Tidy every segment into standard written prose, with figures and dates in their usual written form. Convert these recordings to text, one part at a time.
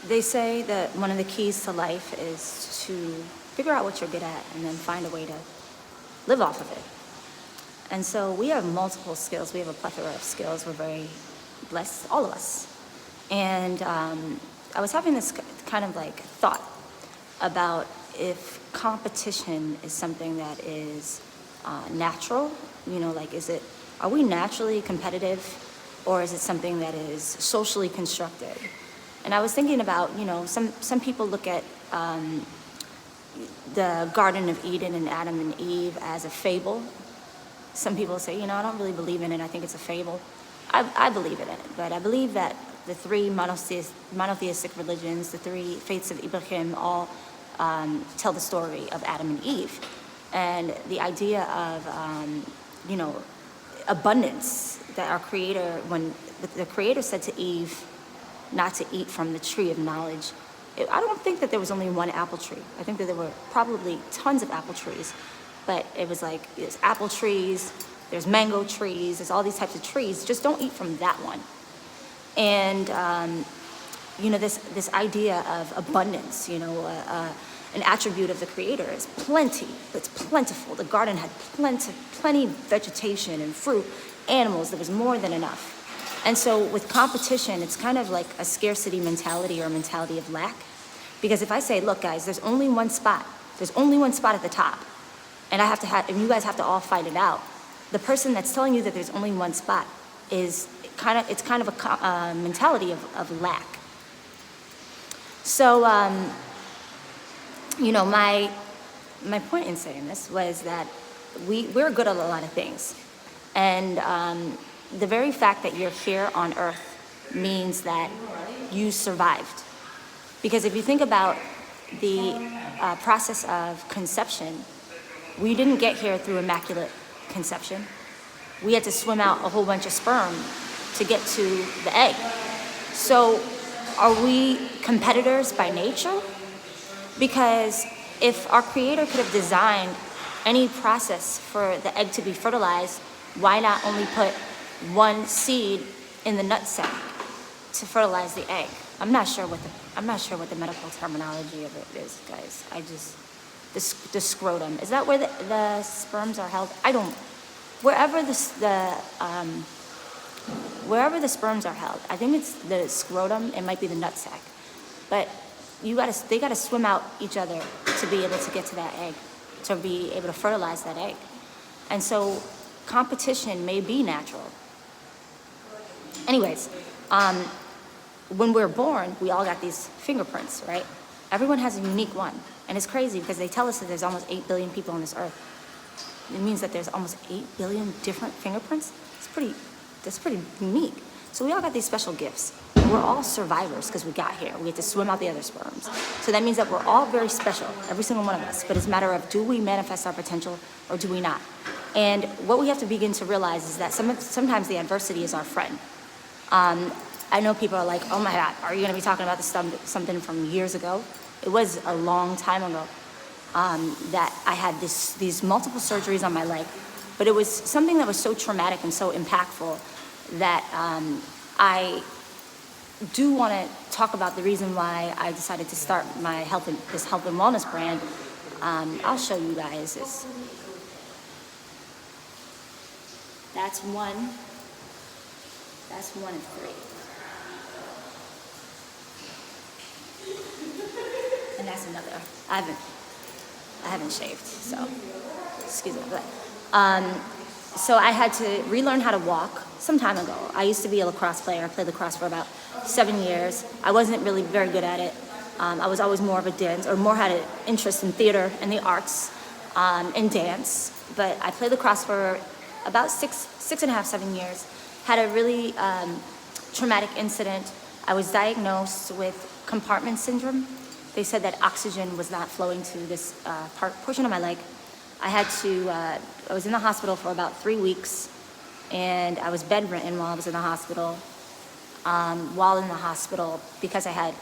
They say that one of the keys to life is to figure out what you're good at and then find a way to live off of it. And so we have multiple skills. We have a plethora of skills. We're very blessed, all of us. And I was having this kind of like thought about if competition is something that is natural, like are we naturally competitive, or is it something that is socially constructed? And I was thinking about, some people look at the Garden of Eden and Adam and Eve as a fable. Some people say, I don't really believe in it. I think it's a fable. I believe in it, but I believe that the three monotheistic religions, the three faiths of Ibrahim, all tell the story of Adam and Eve. And the idea of, abundance, that our Creator, when the Creator said to Eve not to eat from the tree of knowledge, I don't think that there was only one apple tree. I think that there were probably tons of apple trees. But it was like, there's apple trees, there's mango trees, there's all these types of trees. Just don't eat from that one. And, this idea of abundance, an attribute of the Creator is plenty. It's plentiful. The garden had plenty vegetation and fruit, animals. There was more than enough. And so with competition, it's kind of like a scarcity mentality or a mentality of lack. Because if I say, look, guys, there's only one spot at the top, and and you guys have to all fight it out. The person that's telling you that there's only one spot is kind of a mentality of lack. So, my point in saying this was that we're good at a lot of things, and the very fact that you're here on Earth means that you survived. Because if you think about the process of conception, we didn't get here through immaculate conception. We had to swim out a whole bunch of sperm to get to the egg. So are we competitors by nature? Because if our Creator could have designed any process for the egg to be fertilized, why not only put one seed in the nutsack to fertilize the egg? I'm not sure what the medical terminology of it is, guys. The scrotum. Is that where the sperms are held? Wherever the sperms are held. I think it's the scrotum. It might be the nutsack. But they gotta swim out each other to be able to get to that egg, to be able to fertilize that egg. And so competition may be natural. Anyways, when we're born, we all got these fingerprints, right? Everyone has a unique one. And it's crazy because they tell us that there's almost 8 billion people on this earth. It means that there's almost 8 billion different fingerprints. That's pretty unique. So we all got these special gifts. We're all survivors because we got here. We get to swim out the other sperms. So that means that we're all very special, every single one of us. But it's a matter of, do we manifest our potential or do we not? And what we have to begin to realize is that sometimes the adversity is our friend. I know people are like, oh my God, are you going to be talking about this something from years ago? It was a long time ago that I had these multiple surgeries on my leg. But it was something that was so traumatic and so impactful that I do want to talk about the reason why I decided to start this health and wellness brand. I'll show you guys this. That's one of 3. And that's another. I haven't shaved, so excuse me. But so I had to relearn how to walk some time ago. I used to be a lacrosse player. I played lacrosse for about 7 years. I wasn't really very good at it. I was always more of a dance, or more had an interest in theater and the arts and dance. But I played lacrosse for about 6.5, 7 years. Had a really traumatic incident. I was diagnosed with compartment syndrome. They said that oxygen was not flowing to this portion of my leg. I was in the hospital for about 3 weeks, and I was bedridden while I was in the hospital. Because I had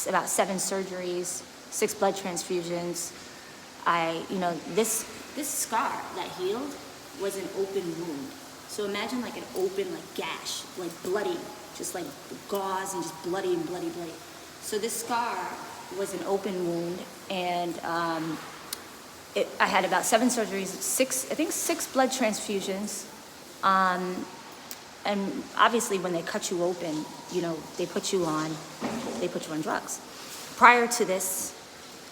about 7 surgeries, 6 blood transfusions. This scar that healed was an open wound. So imagine like an open gash, like bloody, just like gauze and just bloody and bloody. So this scar was an open wound, and I had about 7 surgeries, six blood transfusions. And obviously when they cut you open, they put you on drugs. Prior to this,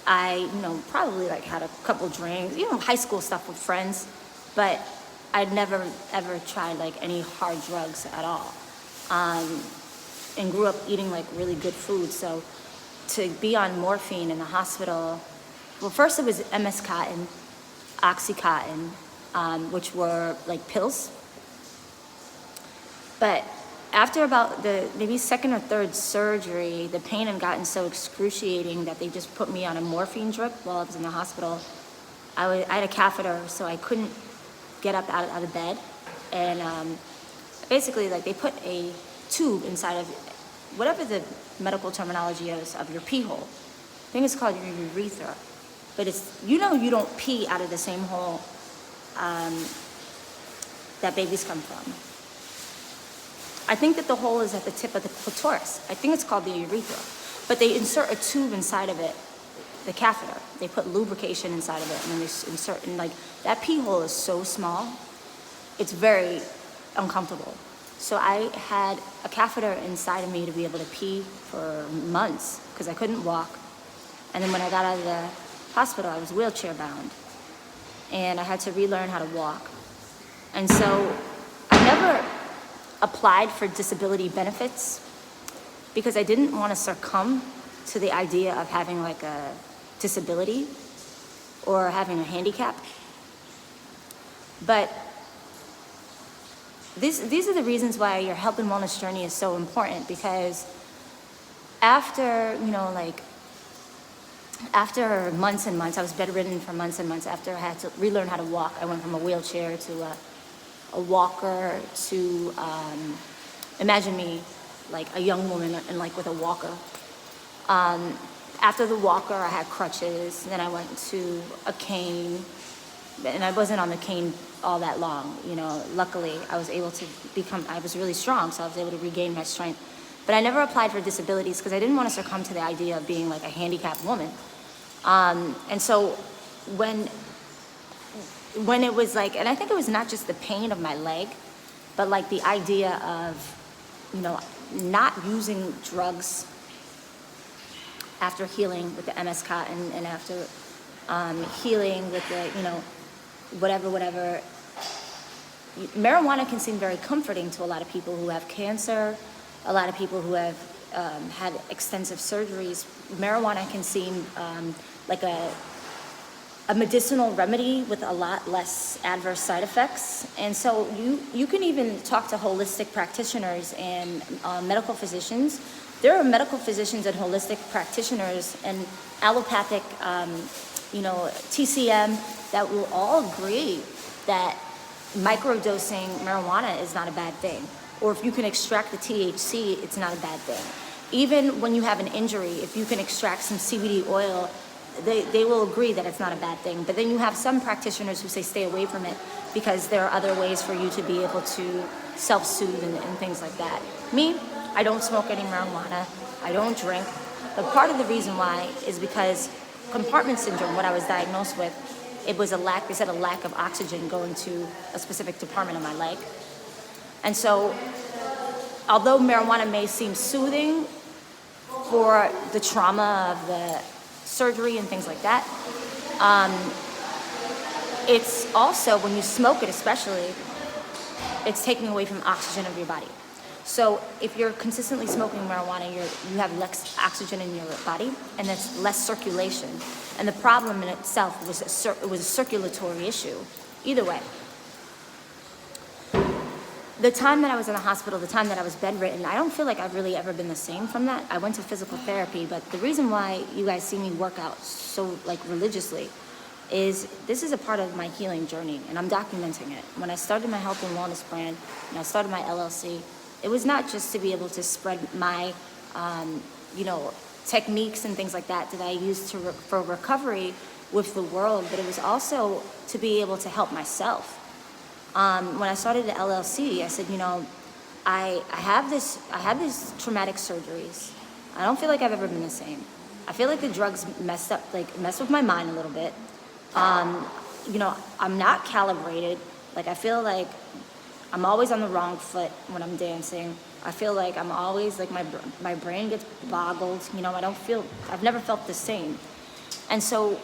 I, probably like had a couple drinks, high school stuff with friends, but I'd never ever tried like any hard drugs at all. And grew up eating like really good food. So to be on morphine in the hospital, well, first it was MS Cotton, Oxycontin, which were like pills. But after about the maybe second or third surgery, the pain had gotten so excruciating that they just put me on a morphine drip while I was in the hospital. I had a catheter, so I couldn't get up out of bed. And basically, like, they put a tube inside of whatever the medical terminology is of your pee hole. I think it's called your urethra. But it's, you don't pee out of the same hole that babies come from. I think that the hole is at the tip of the clitoris. I think it's called the urethra. But they insert a tube inside of it, the catheter. They put lubrication inside of it, and then they insert, and like, that pee hole is so small, it's very uncomfortable. So I had a catheter inside of me to be able to pee for months because I couldn't walk. And then when I got out of the hospital, I was wheelchair bound, and I had to relearn how to walk. And so I never applied for disability benefits because I didn't want to succumb to the idea of having like a disability or having a handicap. But these are the reasons why your health and wellness journey is so important, because after, after months and months, I was bedridden for months and months. After I had to relearn how to walk, I went from a wheelchair to a walker to, imagine me like a young woman and like with a walker. After the walker, I had crutches. Then I went to a cane, and I wasn't on the cane all that long. Luckily I was able to I was really strong, so I was able to regain my strength. But I never applied for disabilities because I didn't want to succumb to the idea of being like a handicapped woman. And so when it was like, and I think it was not just the pain of my leg, but like the idea of, not using drugs after healing with the MS Cotton and after healing with the, whatever. Marijuana can seem very comforting to a lot of people who have cancer, a lot of people who have had extensive surgeries. Marijuana can seem like a medicinal remedy with a lot less adverse side effects. And so you can even talk to holistic practitioners and medical physicians. There are medical physicians and holistic practitioners and allopathic, TCM that will all agree that microdosing marijuana is not a bad thing. Or if you can extract the THC, it's not a bad thing. Even when you have an injury, if you can extract some CBD oil, they will agree that it's not a bad thing. But then you have some practitioners who say stay away from it because there are other ways for you to be able to self-soothe and things like that. Me, I don't smoke any marijuana. I don't drink. But part of the reason why is because compartment syndrome, what I was diagnosed with, it was a lack of oxygen going to a specific department of my leg. And so, although marijuana may seem soothing for the trauma of the surgery and things like that, it's also, when you smoke it especially, it's taking away from oxygen of your body. So if you're consistently smoking marijuana, you have less oxygen in your body, and there's less circulation. And the problem in itself was it was a circulatory issue. Either way. The time that I was in the hospital, the time that I was bedridden, I don't feel like I've really ever been the same from that. I went to physical therapy, but the reason why you guys see me work out so religiously is this is a part of my healing journey, and I'm documenting it. When I started my health and wellness brand, and I started my LLC, it was not just to be able to spread my, techniques and things like that I used for recovery with the world, but it was also to be able to help myself. When I started the LLC, I said, I have these traumatic surgeries. I don't feel like I've ever been the same. I feel like the drugs messed with my mind a little bit. I'm not calibrated. Like, I feel like I'm always on the wrong foot when I'm dancing. I feel like I'm always, like, my brain gets boggled. I've never felt the same. And so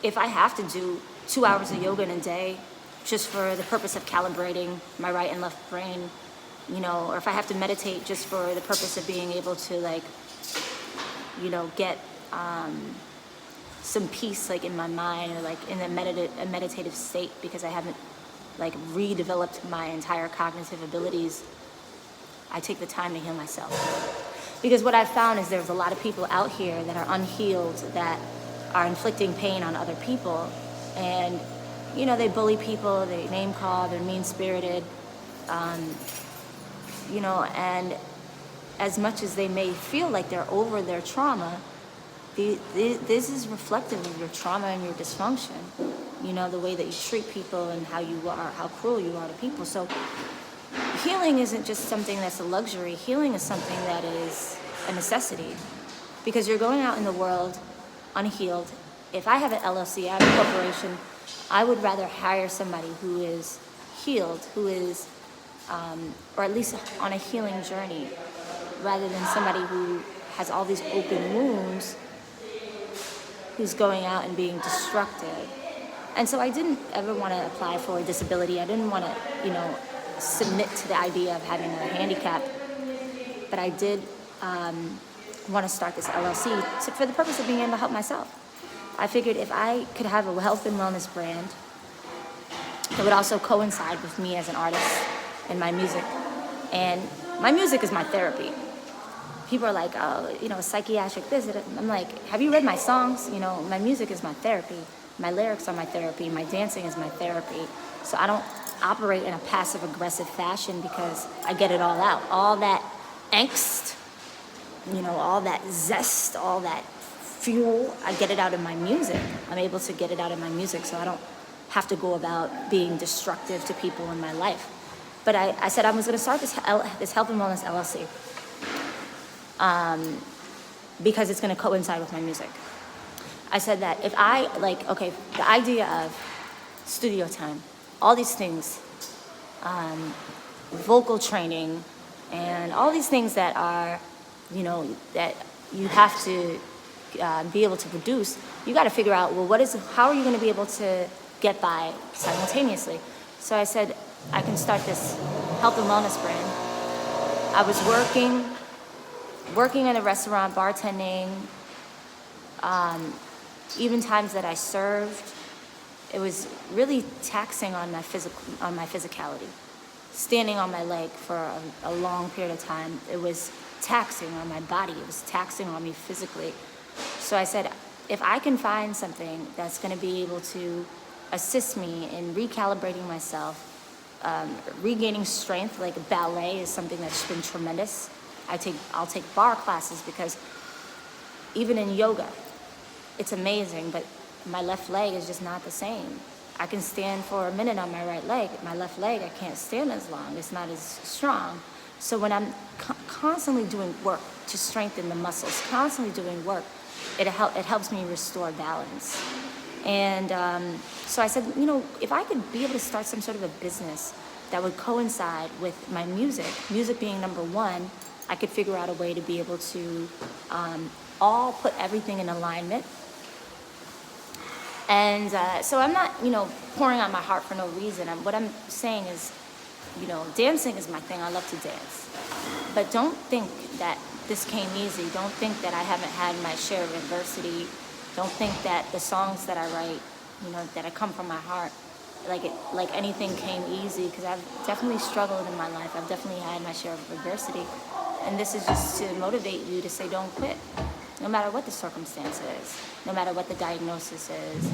if I have to do 2 hours of yoga in a day just for the purpose of calibrating my right and left brain, or if I have to meditate just for the purpose of being able to, like, get some peace, like, in my mind, or, like, in a meditative state, because I haven't, like, redeveloped my entire cognitive abilities, I take the time to heal myself. Because what I've found is there's a lot of people out here that are unhealed, that are inflicting pain on other people, and they bully people, they name call, they're mean-spirited, and as much as they may feel like they're over their trauma, this is reflective of your trauma and your dysfunction. The way that you treat people and how cruel you are to people. So healing isn't just something that's a luxury. Healing is something that is a necessity, because you're going out in the world unhealed. If I have an LLC, I have a corporation, I would rather hire somebody who is healed, who is, or at least on a healing journey, rather than somebody who has all these open wounds, who's going out and being destructive. And so I didn't ever want to apply for a disability. I didn't want to, submit to the idea of having a handicap. But I did want to start this LLC for the purpose of being able to help myself. I figured if I could have a health and wellness brand, it would also coincide with me as an artist and my music. And my music is my therapy. People are like, oh, psychiatric this. I'm like, have you read my songs? My music is my therapy. My lyrics are my therapy. My dancing is my therapy. So I don't operate in a passive-aggressive fashion, because I get it all out. All that angst, all that zest, all that fuel, I get it out in my music. I'm able to get it out in my music, so I don't have to go about being destructive to people in my life. But I said I was going to start this health and wellness LLC, because it's going to coincide with my music. I said that if the idea of studio time, all these things, vocal training, and all these things that are, that you have to be able to produce, you got to figure out, how are you going to be able to get by simultaneously? So I said, I can start this health and wellness brand. I was working in a restaurant, bartending, even times that I served. It was really taxing on my physicality. Standing on my leg for a long period of time, it was taxing on my body. It was taxing on me physically. So I said, if I can find something that's going to be able to assist me in recalibrating myself, regaining strength, like ballet is something that's been tremendous. I'll take bar classes, because even in yoga, it's amazing, but my left leg is just not the same. I can stand for a minute on my right leg. My left leg, I can't stand as long. It's not as strong. So when I'm constantly doing work to strengthen the muscles, constantly doing work, it helps me restore balance. And so I said, if I could be able to start some sort of a business that would coincide with my music being number one, I could figure out a way to be able to all put everything in alignment. And so I'm not, pouring out my heart for no reason. What I'm saying is, dancing is my thing. I love to dance. But don't think that this came easy. Don't think that I haven't had my share of adversity. Don't think that the songs that I write, that I come from my heart, like anything came easy, because I've definitely struggled in my life. I've definitely had my share of adversity. And this is just to motivate you to say, don't quit. No matter what the circumstance is, no matter what the diagnosis is,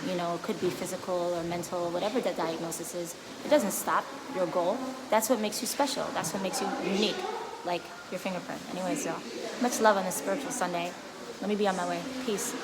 it could be physical or mental, whatever the diagnosis is, it doesn't stop your goal. That's what makes you special. That's what makes you unique, like your fingerprint. Anyways, y'all, much love on this spiritual Sunday. Let me be on my way. Peace.